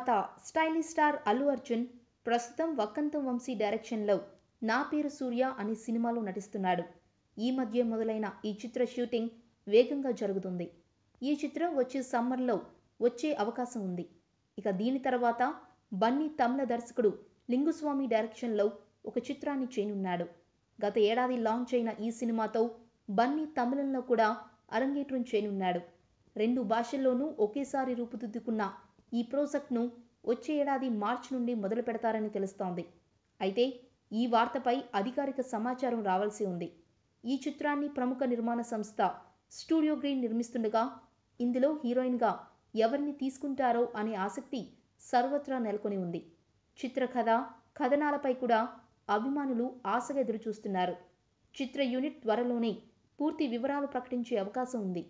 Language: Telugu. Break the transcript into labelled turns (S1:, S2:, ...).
S1: నిర్మాత స్టైలిష్ స్టార్ అల్లు అర్జున్ ప్రస్తుతం వక్కంతం వంశీ డైరెక్షన్లో నా పేరు సూర్య అనే సినిమాలో నటిస్తున్నాడు. ఈ మధ్య మొదలైన ఈ చిత్ర షూటింగ్ వేగంగా జరుగుతుంది. ఈ చిత్రం వచ్చే సమ్మర్లో వచ్చే అవకాశం ఉంది. ఇక దీని తర్వాత బన్నీ తమిళ దర్శకుడు లింగుస్వామి డైరెక్షన్లో ఒక చిత్రాన్ని చేయనున్నాడు. గత ఏడాది లాంచ్ అయిన ఈ సినిమాతో బన్నీ తమిళంలో కూడా అరంగేట్రం చేయనున్నాడు. 2 భాషల్లోనూ ఒకేసారి రూపుదిద్దుకున్న ఈ ప్రాజెక్ట్ను వచ్చే ఏడాది మార్చి నుండి మొదలు పెడతారని తెలుస్తోంది. అయితే ఈ వార్తపై అధికారిక సమాచారం రావాల్సి ఉంది. ఈ చిత్రాన్ని ప్రముఖ నిర్మాణ సంస్థ స్టూడియో గ్రీన్ నిర్మిస్తుండగా ఇందులో హీరోయిన్గా ఎవరిని తీసుకుంటారో అనే ఆసక్తి సర్వత్రా నెలకొని ఉంది. చిత్రకథ, కథనాలపై కూడా అభిమానులు ఆశగా ఎదురుచూస్తున్నారు. చిత్ర యూనిట్ త్వరలోనే పూర్తి వివరాలు ప్రకటించే అవకాశం ఉంది.